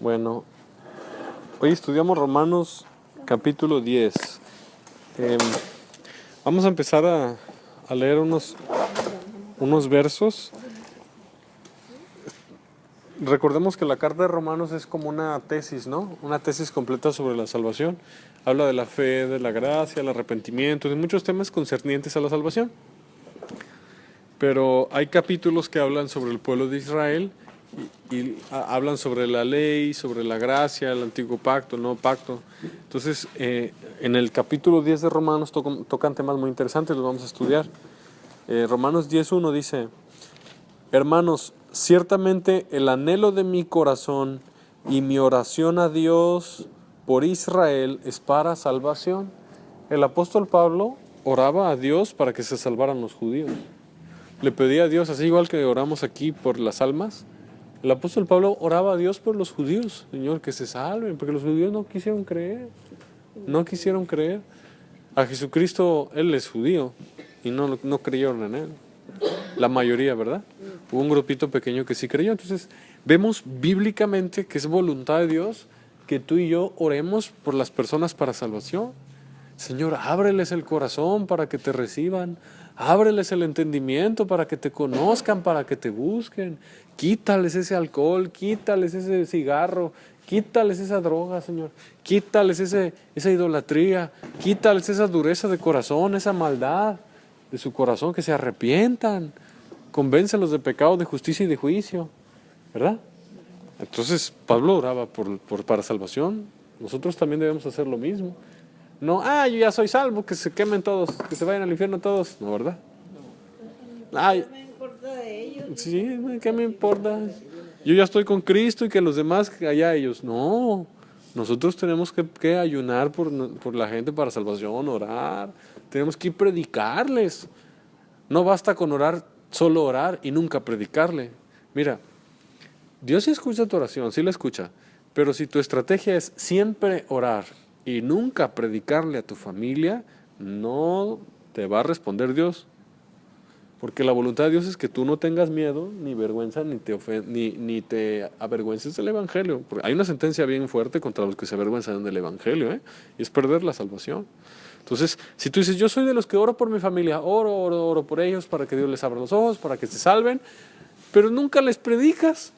Bueno, hoy estudiamos Romanos capítulo 10. Em, Vamos a empezar a leer unos versos. Recordemos que la carta de Romanos es como una tesis, ¿no? Una tesis completa sobre la salvación. Habla de la fe, de la gracia, el arrepentimiento, de muchos temas concernientes a la salvación. Pero hay capítulos que hablan sobre el pueblo de Israel y hablan sobre la ley, sobre la gracia, el antiguo pacto, el nuevo pacto. Entonces, en el capítulo 10 de Romanos tocan temas muy interesantes, los vamos a estudiar. Romanos 10:1 dice: Hermanos, ciertamente el anhelo de mi corazón y mi oración a Dios por Israel es para salvación. El apóstol Pablo oraba a Dios para que se salvaran los judíos. Le pedía a Dios, así igual que oramos aquí por las almas. El apóstol Pablo oraba a Dios por los judíos, Señor, que se salven, porque los judíos no quisieron creer. No quisieron creer. A Jesucristo, Él es judío y no creyeron en Él. La mayoría, ¿verdad? Hubo un grupito pequeño que sí creyó. Entonces, vemos bíblicamente que es voluntad de Dios que tú y yo oremos por las personas para salvación. Señor, ábreles el corazón para que te reciban. Ábreles el entendimiento para que te conozcan, para que te busquen. Quítales ese alcohol, quítales ese cigarro, quítales esa droga, Señor. Quítales esa idolatría, quítales esa dureza de corazón, esa maldad de su corazón, que se arrepientan. Convéncelos de pecado, de justicia y de juicio, ¿verdad? Entonces, Pablo oraba para salvación. Nosotros también debemos hacer lo mismo. No, yo ya soy salvo, que se quemen todos, que se vayan al infierno todos. No, ¿verdad? ¿Qué me importa de ellos? Sí, ¿qué me importa? Yo ya estoy con Cristo y que los demás, allá ellos. No, nosotros tenemos que ayunar por la gente para salvación, orar. Tenemos que predicarles. No basta con orar, solo orar y nunca predicarle. Mira, Dios sí escucha tu oración, sí la escucha. Pero si tu estrategia es siempre orar y nunca predicarle a tu familia, no te va a responder Dios. Porque la voluntad de Dios es que tú no tengas miedo, ni vergüenza, ni te avergüences del Evangelio. Porque hay una sentencia bien fuerte contra los que se avergüenzan del Evangelio, y es perder la salvación. Entonces, si tú dices, yo soy de los que oro por mi familia, oro por ellos para que Dios les abra los ojos, para que se salven, pero nunca les predicas,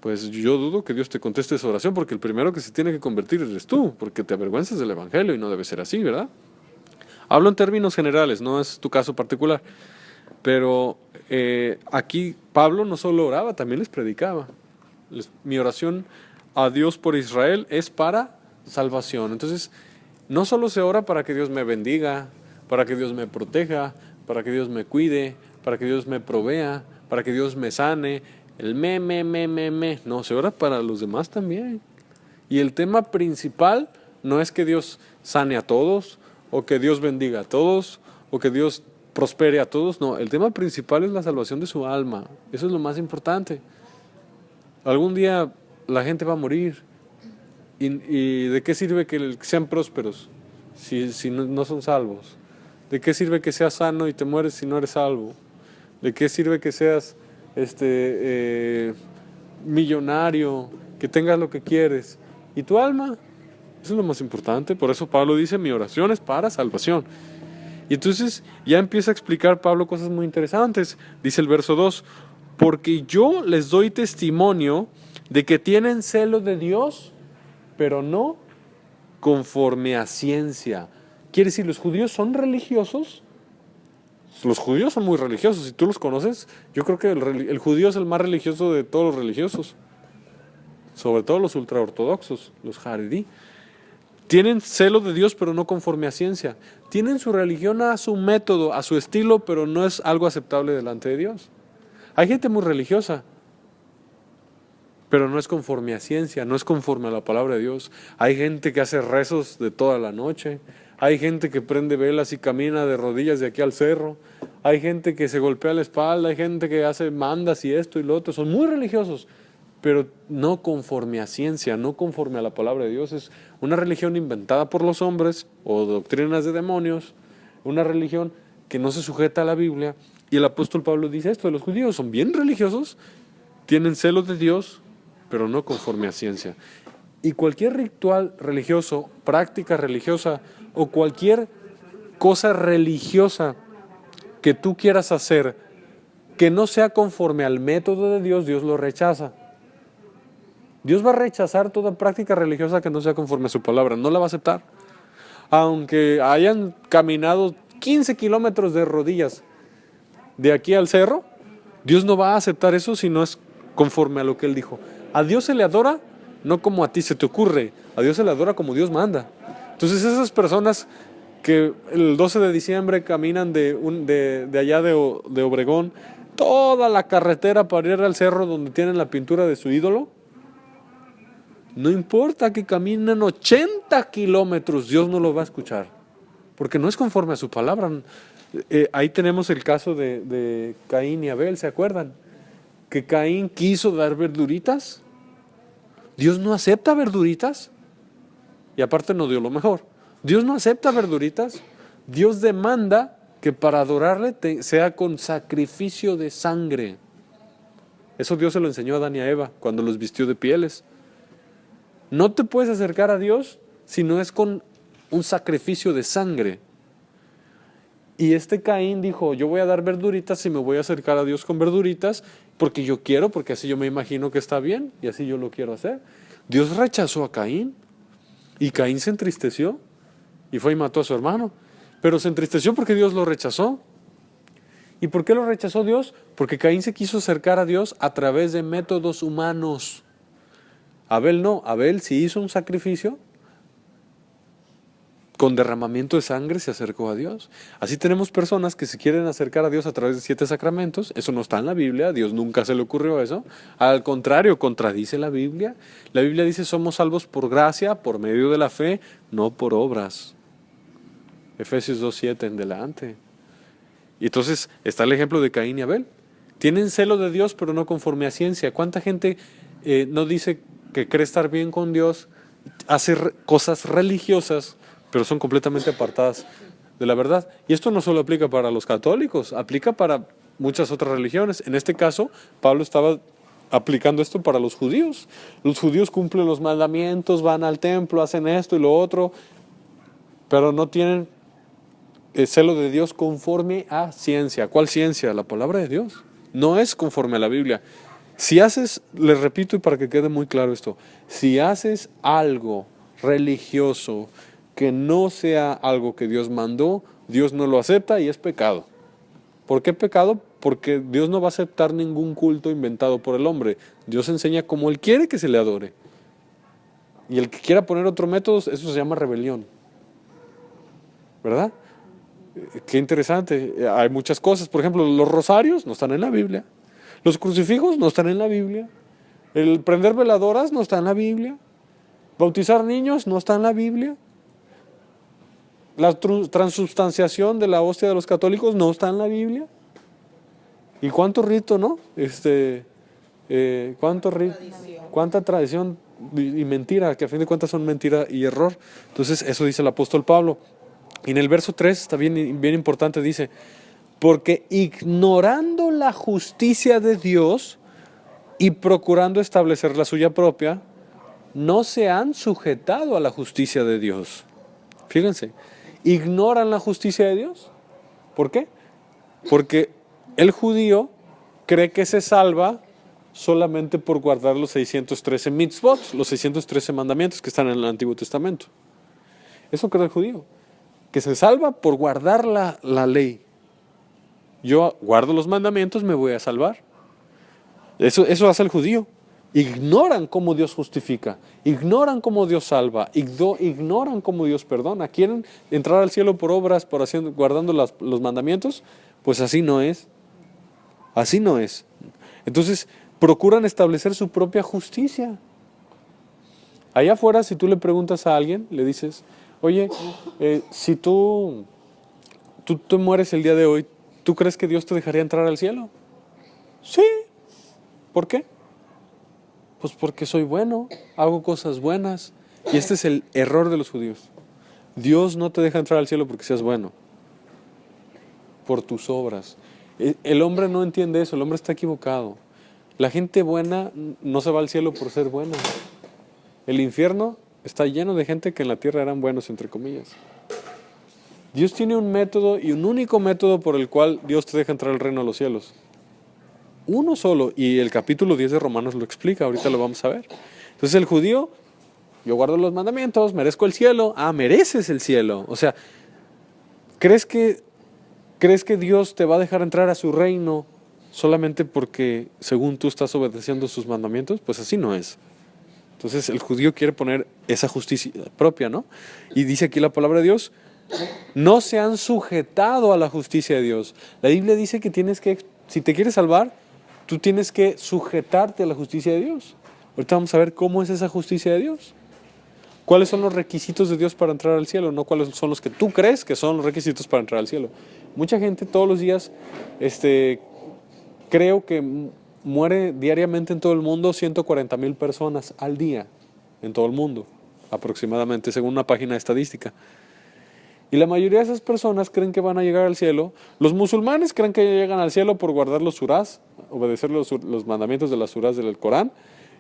pues yo dudo que Dios te conteste esa oración, porque el primero que se tiene que convertir eres tú, porque te avergüenzas del Evangelio y no debe ser así, ¿verdad? Hablo en términos generales, no es tu caso particular, pero aquí Pablo no solo oraba, también les predicaba. Mi oración a Dios por Israel es para salvación. Entonces, no solo se ora para que Dios me bendiga, para que Dios me proteja, para que Dios me cuide, para que Dios me provea, para que Dios me sane. El me. No, se ora para los demás también. Y el tema principal no es que Dios sane a todos, o que Dios bendiga a todos, o que Dios prospere a todos. No, el tema principal es la salvación de su alma. Eso es lo más importante. Algún día la gente va a morir. ¿Y de qué sirve que sean prósperos si no son salvos? ¿De qué sirve que seas sano y te mueres si no eres salvo? ¿De qué sirve que seas millonario, que tengas lo que quieres? ¿Y tu alma? Eso es lo más importante. Por eso Pablo dice, mi oración es para salvación. Y entonces ya empieza a explicar Pablo cosas muy interesantes. Dice el verso 2, porque yo les doy testimonio de que tienen celo de Dios, pero no conforme a ciencia. Quiere decir, los judíos son religiosos. Los judíos son muy religiosos. Si tú los conoces, yo creo que el judío es el más religioso de todos los religiosos. Sobre todo los ultraortodoxos, los haredí. Tienen celo de Dios, pero no conforme a ciencia. Tienen su religión a su método, a su estilo, pero no es algo aceptable delante de Dios. Hay gente muy religiosa, pero no es conforme a ciencia, no es conforme a la palabra de Dios. Hay gente que hace rezos de toda la noche. Hay gente que prende velas y camina de rodillas de aquí al cerro. Hay gente que se golpea la espalda. Hay gente que hace mandas y esto y lo otro. Son muy religiosos, pero no conforme a ciencia, no conforme a la palabra de Dios. Es una religión inventada por los hombres o doctrinas de demonios, una religión que no se sujeta a la Biblia. Y el apóstol Pablo dice esto, los judíos son bien religiosos, tienen celo de Dios, pero no conforme a ciencia. Y cualquier ritual religioso, práctica religiosa o cualquier cosa religiosa que tú quieras hacer que no sea conforme al método de Dios, Dios lo rechaza. Dios va a rechazar toda práctica religiosa que no sea conforme a su palabra, no la va a aceptar. Aunque hayan caminado 15 kilómetros de rodillas de aquí al cerro, Dios no va a aceptar eso si no es conforme a lo que Él dijo. A Dios se le adora no como a ti se te ocurre, a Dios se le adora como Dios manda. Entonces esas personas que el 12 de diciembre caminan de allá de Obregón, toda la carretera para ir al cerro donde tienen la pintura de su ídolo, no importa que caminen 80 kilómetros, Dios no lo va a escuchar, porque no es conforme a su palabra. Ahí tenemos el caso de Caín y Abel, ¿se acuerdan? Que Caín quiso dar verduritas. Dios no acepta verduritas. Y aparte no dio lo mejor. Dios no acepta verduritas. Dios demanda que para adorarle sea con sacrificio de sangre. Eso Dios se lo enseñó a Adán y a Eva cuando los vistió de pieles. No te puedes acercar a Dios si no es con un sacrificio de sangre. Y Caín dijo, yo voy a dar verduritas y me voy a acercar a Dios con verduritas porque yo quiero, porque así yo me imagino que está bien y así yo lo quiero hacer. Dios rechazó a Caín y Caín se entristeció y fue y mató a su hermano. Pero se entristeció porque Dios lo rechazó. ¿Y por qué lo rechazó Dios? Porque Caín se quiso acercar a Dios a través de métodos humanos. Abel no, Abel sí hizo un sacrificio, con derramamiento de sangre se acercó a Dios. Así tenemos personas que se quieren acercar a Dios a través de 7 sacramentos, eso no está en la Biblia, a Dios nunca se le ocurrió eso, al contrario, contradice la Biblia. La Biblia dice somos salvos por gracia, por medio de la fe, no por obras. Efesios 2:7 en delante. Y entonces está el ejemplo de Caín y Abel. Tienen celo de Dios, pero no conforme a ciencia. ¿Cuánta gente no dice que cree estar bien con Dios, hace cosas religiosas, pero son completamente apartadas de la verdad? Y esto no solo aplica para los católicos, aplica para muchas otras religiones. En este caso, Pablo estaba aplicando esto para los judíos. Los judíos cumplen los mandamientos, van al templo, hacen esto y lo otro, pero no tienen el celo de Dios conforme a ciencia. ¿Cuál ciencia? La palabra de Dios. No es conforme a la Biblia. Si haces, les repito y para que quede muy claro esto, si haces algo religioso que no sea algo que Dios mandó, Dios no lo acepta y es pecado. ¿Por qué pecado? Porque Dios no va a aceptar ningún culto inventado por el hombre. Dios enseña como Él quiere que se le adore. Y el que quiera poner otro método, eso se llama rebelión. ¿Verdad? Qué interesante. Hay muchas cosas. Por ejemplo, los rosarios no están en la Biblia. Los crucifijos no están en la Biblia. El prender veladoras no está en la Biblia. Bautizar niños no está en la Biblia. La transubstanciación de la hostia de los católicos no está en la Biblia. ¿Y cuánto rito, no? Cuánta tradición y mentira, que a fin de cuentas son mentira y error. Entonces, eso dice el apóstol Pablo. Y en el verso 3 está bien importante, dice, porque ignorando la justicia de Dios y procurando establecer la suya propia, no se han sujetado a la justicia de Dios. Fíjense, ignoran la justicia de Dios. ¿Por qué? Porque el judío cree que se salva solamente por guardar los 613 mitzvot, los 613 mandamientos que están en el Antiguo Testamento. Eso cree el judío, que se salva por guardar la ley. Yo guardo los mandamientos, me voy a salvar. Eso hace el judío. Ignoran cómo Dios justifica, ignoran cómo Dios salva, ignoran cómo Dios perdona. ¿Quieren entrar al cielo por obras, guardando los mandamientos? Pues así no es. Así no es. Entonces, procuran establecer su propia justicia. Allá afuera, si tú le preguntas a alguien, le dices, oye, si tú mueres el día de hoy, ¿tú crees que Dios te dejaría entrar al cielo? Sí. ¿Por qué? Pues porque soy bueno, hago cosas buenas. Y este es el error de los judíos. Dios no te deja entrar al cielo porque seas bueno, por tus obras. El hombre no entiende eso, el hombre está equivocado. La gente buena no se va al cielo por ser buena. El infierno está lleno de gente que en la tierra eran buenos, entre comillas. Dios tiene un método y un único método por el cual Dios te deja entrar al reino de los cielos. Uno solo. Y el capítulo 10 de Romanos lo explica. Ahorita lo vamos a ver. Entonces el judío, yo guardo los mandamientos, merezco el cielo. Ah, mereces el cielo. O sea, ¿crees que Dios te va a dejar entrar a su reino solamente porque según tú estás obedeciendo sus mandamientos? Pues así no es. Entonces el judío quiere poner esa justicia propia, ¿no? Y dice aquí la palabra de Dios, no se han sujetado a la justicia de Dios. La Biblia dice que si te quieres salvar, tú tienes que sujetarte a la justicia de Dios. Ahorita vamos a ver cómo es esa justicia de Dios. ¿Cuáles son los requisitos de Dios para entrar al cielo? No cuáles son los que tú crees que son los requisitos para entrar al cielo. Mucha gente todos los días, creo que muere diariamente en todo el mundo 140,000 personas al día, en todo el mundo, aproximadamente, según una página de estadística. Y la mayoría de esas personas creen que van a llegar al cielo. Los musulmanes creen que llegan al cielo por guardar los surás, obedecer los mandamientos de las surás del Corán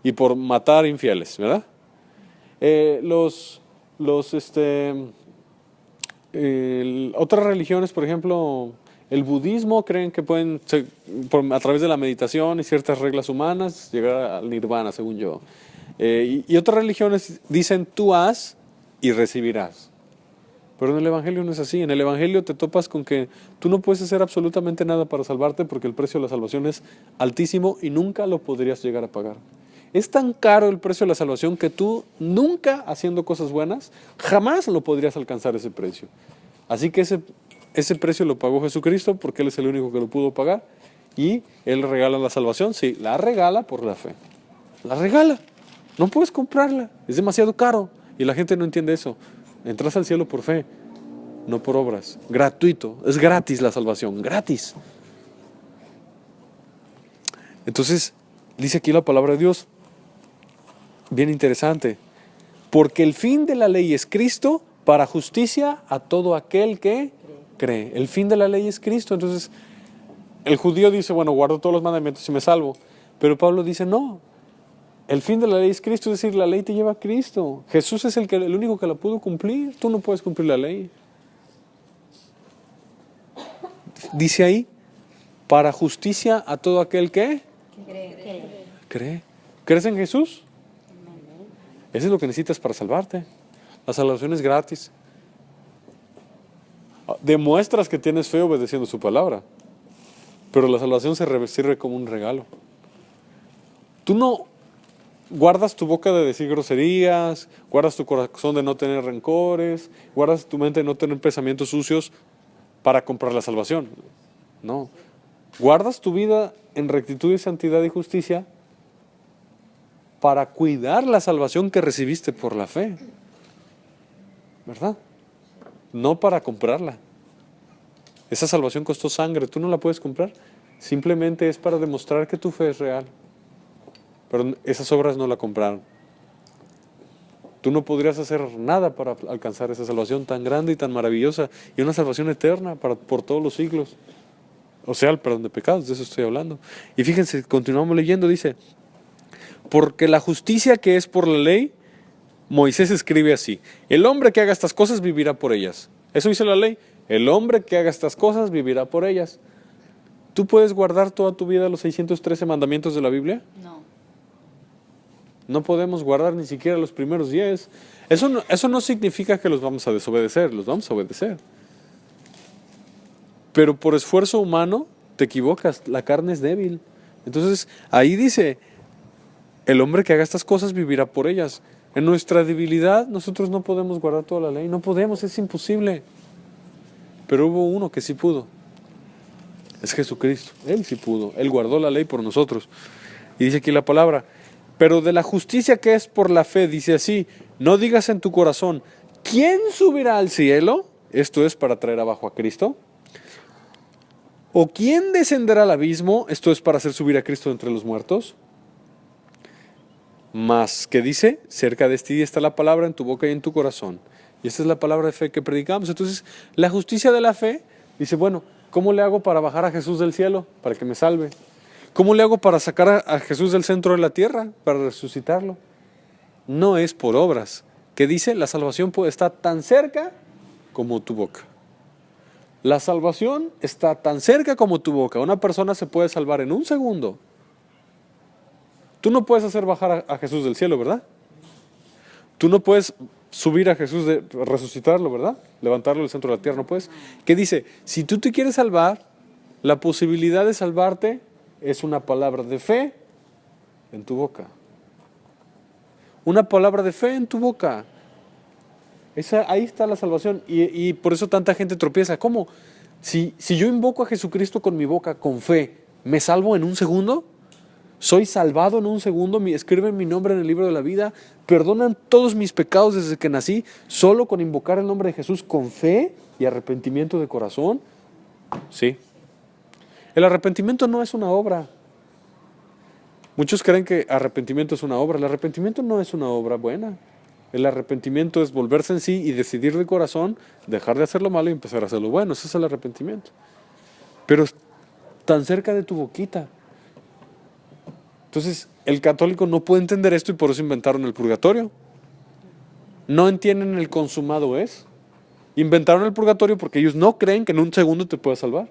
y por matar infieles, ¿verdad? Otras religiones, por ejemplo, el budismo, creen que pueden, a través de la meditación y ciertas reglas humanas, llegar al nirvana, según yo. Y otras religiones dicen, tú haz y recibirás. Pero en el Evangelio no es así. En el Evangelio te topas con que tú no puedes hacer absolutamente nada para salvarte porque el precio de la salvación es altísimo y nunca lo podrías llegar a pagar. Es tan caro el precio de la salvación que tú nunca, haciendo cosas buenas, jamás lo podrías alcanzar ese precio. Así que ese precio lo pagó Jesucristo porque Él es el único que lo pudo pagar y Él regala la salvación. Sí, la regala por la fe. La regala. No puedes comprarla. Es demasiado caro. Y la gente no entiende eso. Entras al cielo por fe, no por obras. Gratuito. Es gratis la salvación. Gratis. Entonces, dice aquí la palabra de Dios. Bien interesante. Porque el fin de la ley es Cristo para justicia a todo aquel que cree. El fin de la ley es Cristo. Entonces, el judío dice, bueno, guardo todos los mandamientos y me salvo. Pero Pablo dice, no. El fin de la ley es Cristo, es decir, la ley te lleva a Cristo. Jesús es el único que la pudo cumplir. Tú no puedes cumplir la ley. Dice ahí, para justicia a todo aquel que cree. ¿Crees en Jesús? Eso es lo que necesitas para salvarte. La salvación es gratis. Demuestras que tienes fe obedeciendo su palabra. Pero la salvación se sirve como un regalo. Tú no guardas tu boca de decir groserías, guardas tu corazón de no tener rencores, guardas tu mente de no tener pensamientos sucios para comprar la salvación. No. Guardas tu vida en rectitud y santidad y justicia para cuidar la salvación que recibiste por la fe. ¿Verdad? No para comprarla. Esa salvación costó sangre, tú no la puedes comprar. Simplemente es para demostrar que tu fe es real. Pero esas obras no la compraron. Tú no podrías hacer nada para alcanzar esa salvación tan grande y tan maravillosa. Y una salvación eterna por todos los siglos. O sea, el perdón de pecados, de eso estoy hablando. Y fíjense, continuamos leyendo, dice, porque la justicia que es por la ley, Moisés escribe así, el hombre que haga estas cosas vivirá por ellas. Eso dice la ley, el hombre que haga estas cosas vivirá por ellas. ¿Tú puedes guardar toda tu vida los 613 mandamientos de la Biblia? No. No podemos guardar ni siquiera los primeros 10. Eso no significa que los vamos a desobedecer, los vamos a obedecer. Pero por esfuerzo humano te equivocas, la carne es débil. Entonces ahí dice, el hombre que haga estas cosas vivirá por ellas. En nuestra debilidad nosotros no podemos guardar toda la ley, no podemos, es imposible. Pero hubo uno que sí pudo. Es Jesucristo, Él sí pudo, Él guardó la ley por nosotros. Y dice aquí la palabra, pero de la justicia que es por la fe, dice así, no digas en tu corazón, ¿quién subirá al cielo? Esto es para traer abajo a Cristo. ¿O quién descenderá al abismo? Esto es para hacer subir a Cristo entre los muertos. Mas, ¿qué dice? Cerca de ti está la palabra en tu boca y en tu corazón. Y esta es la palabra de fe que predicamos. Entonces, la justicia de la fe dice, bueno, ¿cómo le hago para bajar a Jesús del cielo? Para que me salve. ¿Cómo le hago para sacar a Jesús del centro de la tierra, para resucitarlo? No es por obras. ¿Qué dice? La salvación puede estar tan cerca como tu boca. La salvación está tan cerca como tu boca. Una persona se puede salvar en un segundo. Tú no puedes hacer bajar a Jesús del cielo, ¿verdad? Tú no puedes subir a Jesús, resucitarlo, ¿verdad? Levantarlo del centro de la tierra, no puedes. ¿Qué dice? Si tú te quieres salvar, la posibilidad de salvarte es una palabra de fe en tu boca. Una palabra de fe en tu boca. Ahí está la salvación. Y por eso tanta gente tropieza. ¿Cómo? Si yo invoco a Jesucristo con mi boca, con fe, ¿me salvo en un segundo? ¿Soy salvado en un segundo? ¿Escriben mi nombre en el libro de la vida? ¿Perdonan todos mis pecados desde que nací? ¿Solo con invocar el nombre de Jesús con fe y arrepentimiento de corazón? Sí. El arrepentimiento no es una obra. Muchos creen que arrepentimiento es una obra. El arrepentimiento no es una obra buena. El arrepentimiento es volverse en sí y decidir de corazón, dejar de hacer lo malo y empezar a hacer lo bueno. Ese es el arrepentimiento. Pero tan cerca de tu boquita. Entonces, el católico no puede entender esto y por eso inventaron el purgatorio. No entienden el consumado es. Inventaron el purgatorio porque ellos no creen que en un segundo te puedas salvar.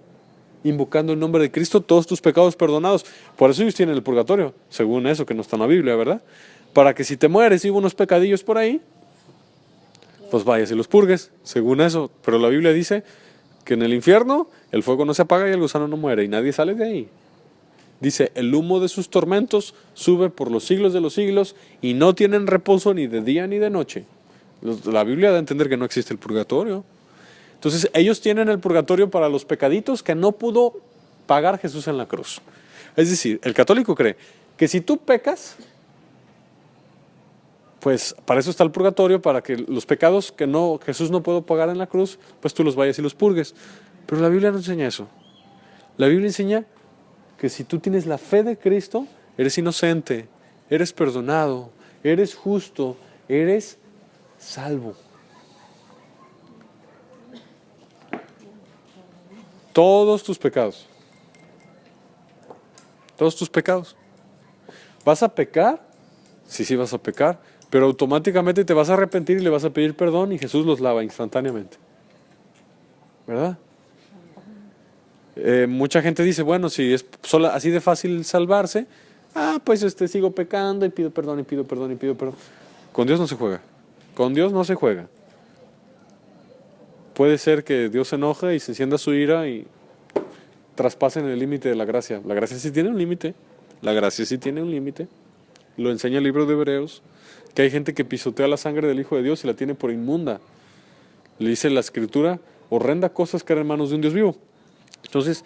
Invocando el nombre de Cristo, todos tus pecados perdonados. Por eso ellos tienen el purgatorio, según eso que no está en la Biblia, ¿verdad? Para que si te mueres y hubo unos pecadillos por ahí, pues vayas y los purgues, según eso. Pero la Biblia dice que en el infierno el fuego no se apaga y el gusano no muere y nadie sale de ahí. Dice, el humo de sus tormentos sube por los siglos de los siglos y no tienen reposo ni de día ni de noche. La Biblia da a entender que no existe el purgatorio. Entonces ellos tienen el purgatorio para los pecaditos que no pudo pagar Jesús en la cruz. Es decir, el católico cree que si tú pecas, pues para eso está el purgatorio, para que los pecados que Jesús no pudo pagar en la cruz, pues tú los vayas y los purgues. Pero la Biblia no enseña eso. La Biblia enseña que si tú tienes la fe de Cristo, eres inocente, eres perdonado, eres justo, eres salvo. Todos tus pecados. Todos tus pecados. ¿Vas a pecar? Sí, vas a pecar. Pero automáticamente te vas a arrepentir y le vas a pedir perdón y Jesús los lava instantáneamente. ¿Verdad? Mucha gente dice, bueno, si es así de fácil salvarse, pues sigo pecando y pido perdón y pido perdón y pido perdón. Con Dios no se juega. Con Dios no se juega. Puede ser que Dios se enoje y se encienda su ira y traspasen el límite de la gracia. La gracia sí tiene un límite. La gracia sí tiene un límite. Lo enseña el libro de Hebreos, que hay gente que pisotea la sangre del Hijo de Dios y la tiene por inmunda. Le dice la Escritura, horrenda cosas caer en manos de un Dios vivo. Entonces,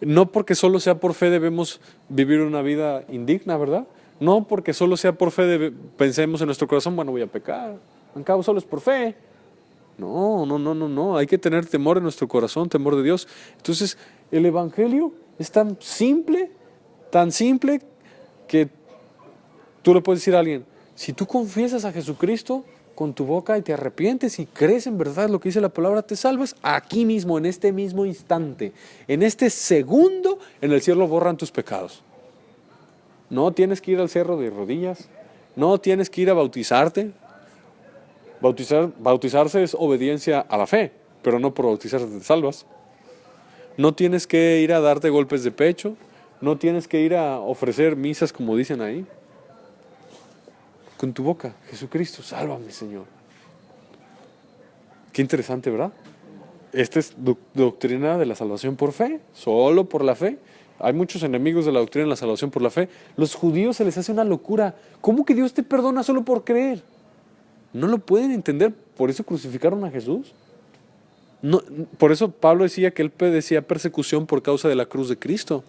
no porque solo sea por fe debemos vivir una vida indigna, ¿verdad? No porque solo sea por fe pensemos en nuestro corazón, bueno, voy a pecar. Al cabo solo es por fe. No. Hay que tener temor en nuestro corazón, temor de Dios. Entonces, el Evangelio es tan simple que tú le puedes decir a alguien, si tú confiesas a Jesucristo con tu boca y te arrepientes y crees en verdad lo que dice la palabra, te salvas aquí mismo, en este mismo instante, en este segundo, en el cielo borran tus pecados. No tienes que ir al cerro de rodillas, no tienes que ir a bautizarte. Bautizarse es obediencia a la fe, pero no por bautizarse te salvas. No tienes que ir a darte golpes de pecho, no tienes que ir a ofrecer misas como dicen ahí. Con tu boca, Jesucristo, sálvame, Señor. Qué interesante, ¿verdad? Esta es doctrina de la salvación por fe, solo por la fe. Hay muchos enemigos de la doctrina de la salvación por la fe. Los judíos se les hace una locura. ¿Cómo que Dios te perdona solo por creer? No lo pueden entender, por eso crucificaron a Jesús. No, por eso Pablo decía que él padecía persecución por causa de la cruz de Cristo.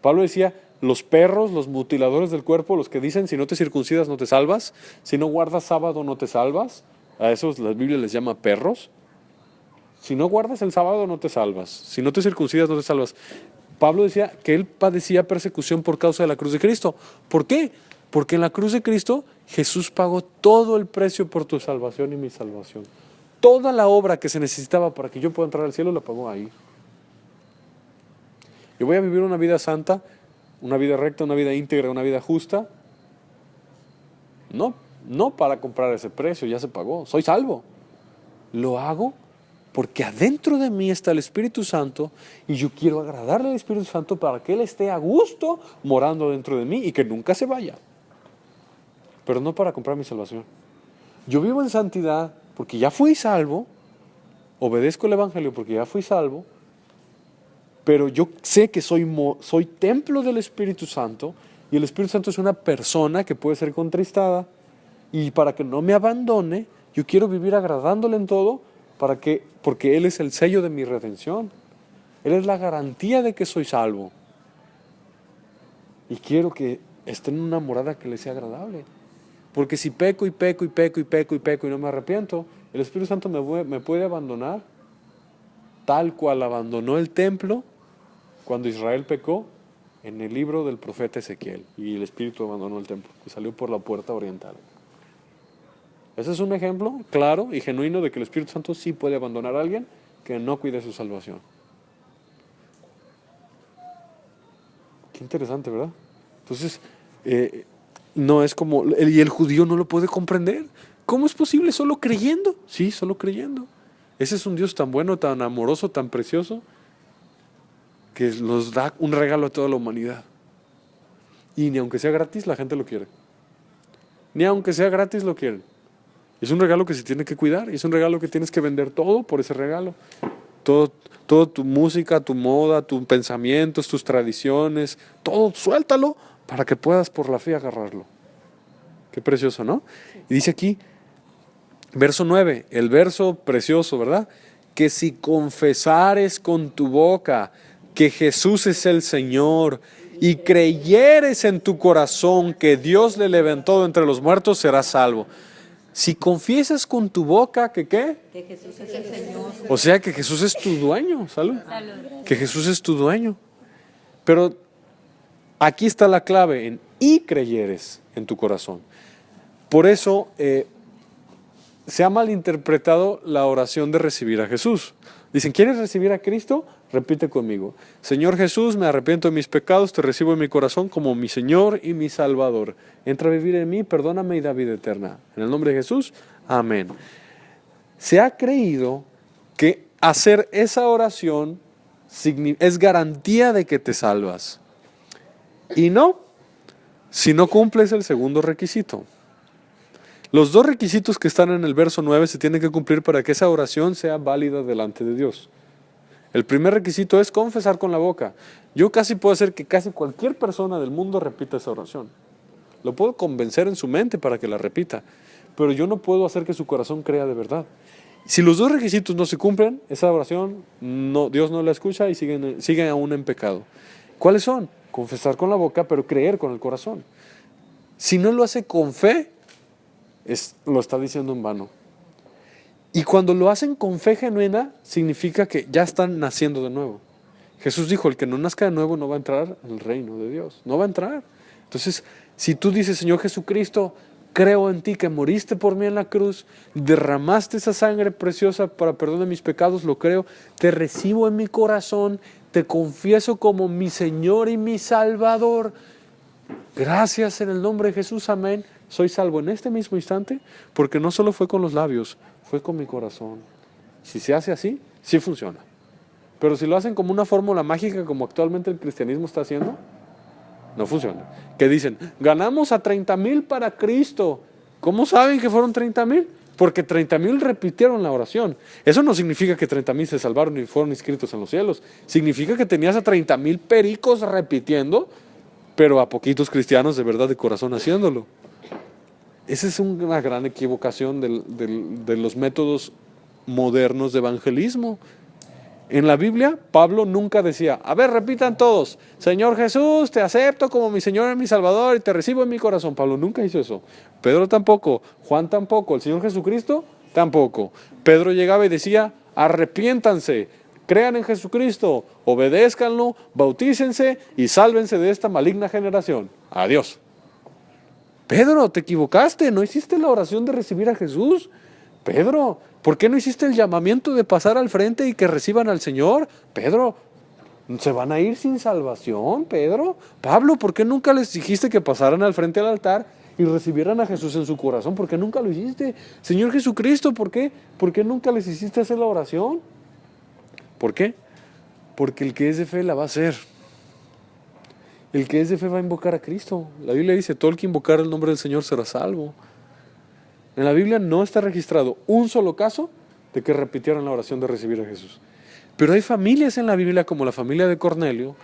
Pablo decía, los perros, los mutiladores del cuerpo, los que dicen si no te circuncidas no te salvas, si no guardas sábado no te salvas, a esos la Biblia les llama perros. Si no guardas el sábado no te salvas, si no te circuncidas no te salvas. Pablo decía que él padecía persecución por causa de la cruz de Cristo. ¿Por qué? Porque en la cruz de Cristo Jesús pagó todo el precio por tu salvación y mi salvación. Toda la obra que se necesitaba para que yo pueda entrar al cielo la pagó ahí. y voy a vivir una vida santa, una vida recta, una vida íntegra, una vida justa. No para comprar ese precio, ya se pagó, soy salvo. Lo hago porque adentro de mí está el Espíritu Santo y yo quiero agradarle al Espíritu Santo para que Él esté a gusto morando dentro de mí y que nunca se vaya. Pero no para comprar mi salvación. Yo vivo en santidad porque ya fui salvo, obedezco el Evangelio porque ya fui salvo, pero yo sé que soy templo del Espíritu Santo y el Espíritu Santo es una persona que puede ser contristada y para que no me abandone, yo quiero vivir agradándole en todo porque Él es el sello de mi redención. Él es la garantía de que soy salvo. Y quiero que esté en una morada que le sea agradable. Porque si peco y peco y peco y peco y peco y no me arrepiento, el Espíritu Santo me puede abandonar tal cual abandonó el templo cuando Israel pecó en el libro del profeta Ezequiel. Y el Espíritu abandonó el templo y salió por la puerta oriental. Ese es un ejemplo claro y genuino de que el Espíritu Santo sí puede abandonar a alguien que no cuide su salvación. Qué interesante, ¿verdad? Entonces, no es como... Y el judío no lo puede comprender. ¿Cómo es posible? ¿Solo creyendo? Sí, solo creyendo. Ese es un Dios tan bueno, tan amoroso, tan precioso, que nos da un regalo a toda la humanidad. Y ni aunque sea gratis, la gente lo quiere. Ni aunque sea gratis, lo quieren. Es un regalo que se tiene que cuidar y es un regalo que tienes que vender todo por ese regalo. Todo tu música, tu moda, tus pensamientos, tus tradiciones, todo suéltalo para que puedas por la fe agarrarlo. Qué precioso, ¿no? Y dice aquí, verso 9, el verso precioso, ¿verdad? Que si confesares con tu boca que Jesús es el Señor y creyeres en tu corazón que Dios le levantó de entre los muertos, serás salvo. Si confiesas con tu boca que ¿qué? Que Jesús es el Señor. O sea que Jesús es tu dueño, salud. Que Jesús es tu dueño. Pero aquí está la clave en y creyeres en tu corazón. Por eso se ha malinterpretado la oración de recibir a Jesús. Dicen, ¿quieres recibir a Cristo? Repite conmigo. Señor Jesús, me arrepiento de mis pecados, te recibo en mi corazón como mi Señor y mi Salvador. Entra a vivir en mí, perdóname y da vida eterna. En el nombre de Jesús, amén. Se ha creído que hacer esa oración es garantía de que te salvas. Y no, si no cumples el segundo requisito. Los dos requisitos que están en el verso 9 se tienen que cumplir para que esa oración sea válida delante de Dios. El primer requisito es confesar con la boca. Yo casi puedo hacer que casi cualquier persona del mundo repita esa oración. Lo puedo convencer en su mente para que la repita, pero yo no puedo hacer que su corazón crea de verdad. Si los dos requisitos no se cumplen, esa oración Dios no la escucha y sigue aún en pecado. ¿Cuáles son? Confesar con la boca, pero creer con el corazón. Si no lo hace con fe, lo está diciendo en vano. Y cuando lo hacen con fe genuina, significa que ya están naciendo de nuevo. Jesús dijo, el que no nazca de nuevo no va a entrar al reino de Dios. No va a entrar. Entonces, si tú dices, Señor Jesucristo, creo en ti, que moriste por mí en la cruz, derramaste esa sangre preciosa para perdón de mis pecados, lo creo, te recibo en mi corazón, te confieso como mi Señor y mi Salvador. Gracias en el nombre de Jesús, amén. Soy salvo en este mismo instante, porque no solo fue con los labios, fue con mi corazón. Si se hace así, sí funciona. Pero si lo hacen como una fórmula mágica, como actualmente el cristianismo está haciendo, no funciona. Que dicen, ganamos a 30,000 para Cristo. ¿Cómo saben que fueron 30,000? Porque 30,000 repitieron la oración. Eso no significa que 30,000 se salvaron y fueron inscritos en los cielos. Significa que tenías a 30,000 pericos repitiendo, pero a poquitos cristianos de verdad de corazón haciéndolo. Esa es una gran equivocación de los métodos modernos de evangelismo. En la Biblia, Pablo nunca decía, a ver, repitan todos, Señor Jesús, te acepto como mi Señor y mi Salvador y te recibo en mi corazón. Pablo nunca hizo eso. Pedro tampoco, Juan tampoco, el Señor Jesucristo tampoco. Pedro llegaba y decía, arrepiéntanse, crean en Jesucristo, obedézcanlo, bautícense y sálvense de esta maligna generación. Adiós. Pedro, te equivocaste, no hiciste la oración de recibir a Jesús. Pedro, ¿por qué no hiciste el llamamiento de pasar al frente y que reciban al Señor? Pedro, ¿Se van a ir sin salvación, Pedro? Pablo, ¿por qué nunca les dijiste que pasaran al frente del altar y recibieran a Jesús en su corazón? ¿Por qué nunca lo hiciste? Señor Jesucristo, ¿por qué? ¿Por qué nunca les hiciste hacer la oración? ¿Por qué? Porque el que es de fe la va a hacer. El que es de fe va a invocar a Cristo. La Biblia dice, todo el que invocar el nombre del Señor será salvo. En la Biblia no está registrado un solo caso de que repitieran la oración de recibir a Jesús. Pero hay familias en la Biblia, como la familia de Cornelio,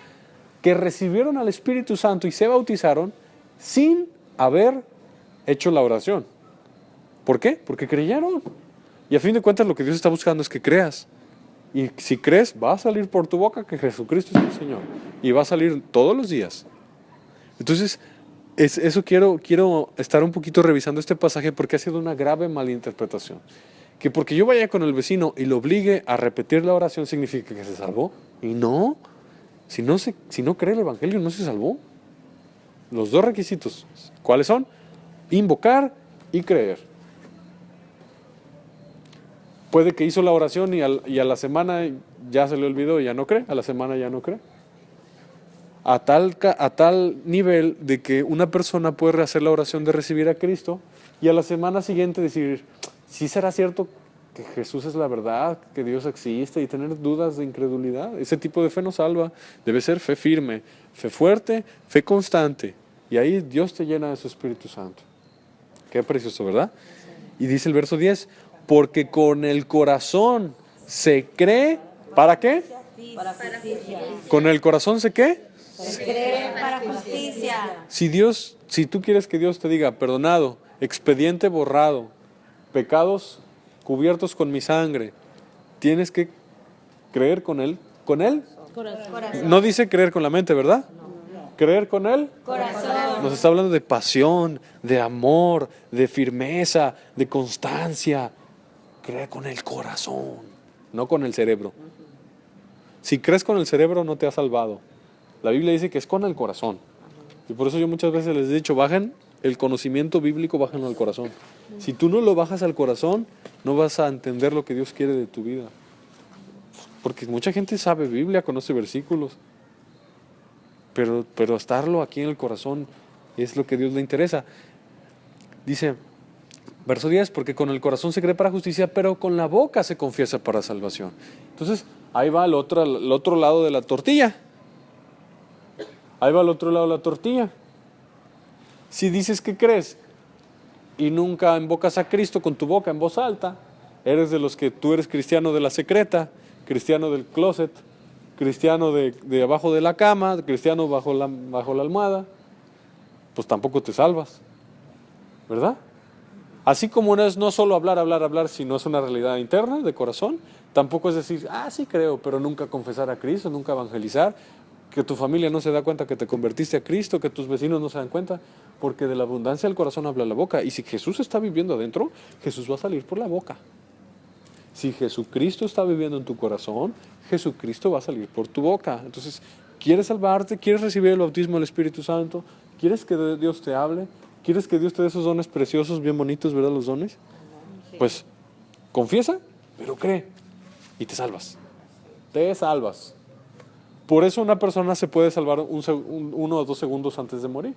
que recibieron al Espíritu Santo y se bautizaron sin haber hecho la oración. ¿Por qué? Porque creyeron. Y a fin de cuentas lo que Dios está buscando es que creas. Y si crees, va a salir por tu boca que Jesucristo es el Señor. Y va a salir todos los días. Entonces, eso quiero estar un poquito revisando este pasaje porque ha sido una grave malinterpretación. Que porque yo vaya con el vecino y lo obligue a repetir la oración significa que se salvó. Y no. Si no cree el Evangelio, no se salvó. Los dos requisitos, ¿cuáles son? Invocar y creer. Puede que hizo la oración y a la semana ya se le olvidó y ya no cree. A la semana ya no cree. A tal nivel de que una persona puede rehacer la oración de recibir a Cristo y a la semana siguiente decir, ¿sí será cierto que Jesús es la verdad, que Dios existe? Y tener dudas de incredulidad. Ese tipo de fe no salva. Debe ser fe firme, fe fuerte, fe constante. Y ahí Dios te llena de su Espíritu Santo. Qué precioso, ¿verdad? Y dice el verso 10, porque con el corazón se cree, ¿para qué? Para justicia. ¿Con el corazón se qué? Se cree para justicia. Si tú quieres que Dios te diga, perdonado, expediente borrado, pecados cubiertos con mi sangre, tienes que creer con Él. ¿Con Él? Corazón. No dice creer con la mente, ¿verdad? Creer con Él. Corazón. Nos está hablando de pasión, de amor, de firmeza, de constancia. Cree con el corazón, no con el cerebro. Si crees con el cerebro no te has salvado. La Biblia dice que es con el corazón. Y por eso yo muchas veces les he dicho, bajen el conocimiento bíblico, bájenlo al corazón. Si tú no lo bajas al corazón, no vas a entender lo que Dios quiere de tu vida. Porque mucha gente sabe Biblia, conoce versículos, pero estarlo aquí en el corazón es lo que a Dios le interesa. Dice, verso 10, porque con el corazón se cree para justicia, pero con la boca se confiesa para salvación. Entonces, ahí va el otro lado de la tortilla. Ahí va el otro lado de la tortilla. Si dices que crees y nunca invocas a Cristo con tu boca en voz alta, eres de los que tú eres cristiano de la secreta, cristiano del closet, cristiano de abajo de la cama, cristiano bajo la almohada, pues tampoco te salvas, ¿verdad? Así como no es no solo hablar, sino es una realidad interna de corazón, tampoco es decir, sí creo, pero nunca confesar a Cristo, nunca evangelizar, que tu familia no se da cuenta que te convertiste a Cristo, que tus vecinos no se dan cuenta, porque de la abundancia del corazón habla la boca. Y si Jesús está viviendo adentro, Jesús va a salir por la boca. Si Jesucristo está viviendo en tu corazón, Jesucristo va a salir por tu boca. Entonces, ¿quieres salvarte? ¿Quieres recibir el bautismo del Espíritu Santo? ¿Quieres que Dios te hable? ¿Quieres que Dios te dé esos dones preciosos, bien bonitos, verdad, los dones? Pues, confiesa, pero cree y te salvas. Te salvas. Por eso una persona se puede salvar 1 o 2 segundos antes de morir.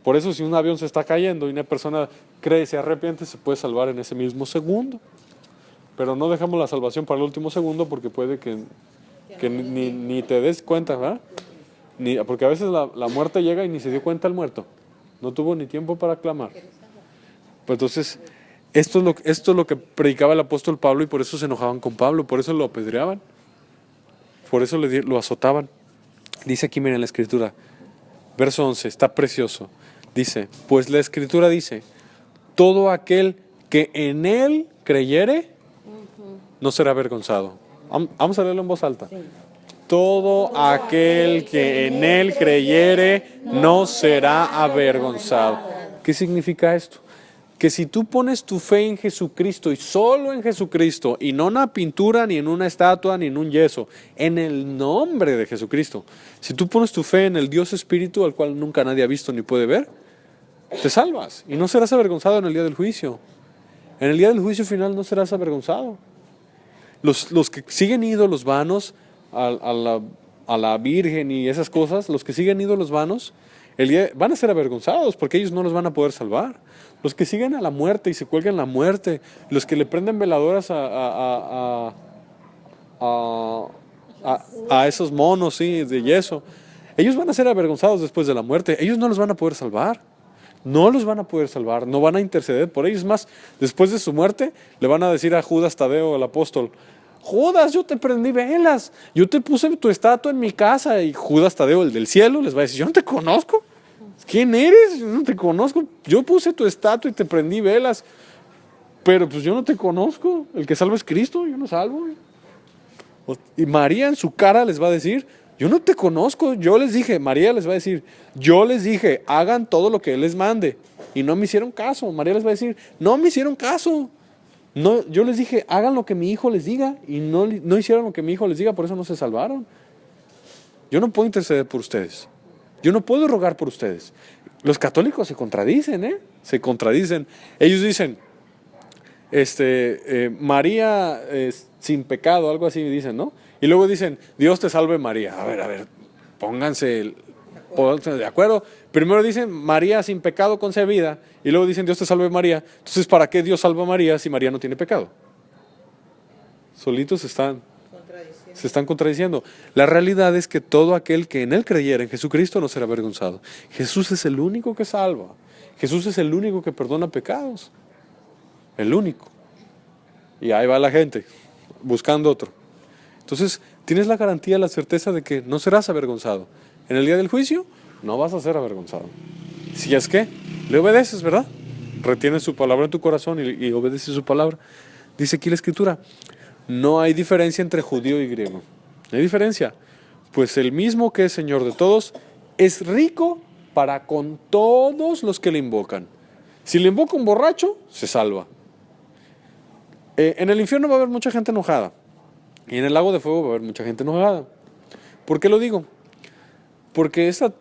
Por eso si un avión se está cayendo y una persona cree y se arrepiente, se puede salvar en ese mismo segundo. Pero no dejamos la salvación para el último segundo porque puede que ni te des cuenta, ¿verdad? Porque a veces la muerte llega y ni se dio cuenta el muerto. No tuvo ni tiempo para clamar. Pues entonces, esto es lo que predicaba el apóstol Pablo y por eso se enojaban con Pablo, por eso lo apedreaban. Por eso lo azotaban. Dice aquí, miren la escritura, verso 11, está precioso. Dice, pues la escritura dice, todo aquel que en él creyere, no será avergonzado. Vamos a leerlo en voz alta. Sí. Todo aquel que en él creyere, no será avergonzado. ¿Qué significa esto? Que si tú pones tu fe en Jesucristo y solo en Jesucristo, y no en una pintura, ni en una estatua, ni en un yeso, en el nombre de Jesucristo, si tú pones tu fe en el Dios Espíritu, al cual nunca nadie ha visto ni puede ver, te salvas y no serás avergonzado en el día del juicio. En el día del juicio final no serás avergonzado. Los que siguen ídolos vanos a la Virgen y esas cosas, los que siguen ídolos vanos, van a ser avergonzados porque ellos no los van a poder salvar. Los que siguen a la muerte y se cuelgan la muerte, los que le prenden veladoras a esos monos, sí, de yeso, ellos van a ser avergonzados después de la muerte. Ellos no los van a poder salvar. No los van a poder salvar, no van a interceder por ellos. Más, después de su muerte, le van a decir a Judas Tadeo, el apóstol: Judas, yo te prendí velas, yo te puse tu estatua en mi casa. Y Judas Tadeo, el del cielo, les va a decir: yo no te conozco. ¿Quién eres? Yo no te conozco. Yo puse tu estatua y te prendí velas, pero pues yo no te conozco. El que salva es Cristo, yo no salvo. Y María en su cara les va a decir: yo no te conozco. Yo les dije, María les va a decir, yo les dije, hagan todo lo que Él les mande. Y no me hicieron caso. María les va a decir, no me hicieron caso. No, yo les dije, hagan lo que mi hijo les diga. Y no hicieron lo que mi hijo les diga, por eso no se salvaron. Yo no puedo interceder por ustedes. Yo no puedo rogar por ustedes. Los católicos se contradicen, ¿eh? Se contradicen. Ellos dicen, María sin pecado, algo así dicen, ¿no? Y luego dicen, Dios te salve María. A ver, pónganse de acuerdo. Primero dicen María sin pecado concebida y luego dicen Dios te salve María. Entonces, ¿para qué Dios salva a María si María no tiene pecado? Solitos se están contradiciendo. La realidad es que todo aquel que en Él creyera, en Jesucristo, no será avergonzado. Jesús es el único que salva. Jesús es el único que perdona pecados. El único. Y ahí va la gente buscando otro. Entonces, tienes la garantía, la certeza de que no serás avergonzado. En el día del juicio, no vas a ser avergonzado. Si es que le obedeces, ¿verdad? Retienes su palabra en tu corazón y obedeces su palabra. Dice aquí la Escritura, no hay diferencia entre judío y griego. No hay diferencia. Pues el mismo que es Señor de todos, es rico para con todos los que le invocan. Si le invoca un borracho, se salva. En el infierno va a haber mucha gente enojada. Y en el lago de fuego va a haber mucha gente enojada. ¿Por qué lo digo? Porque esta,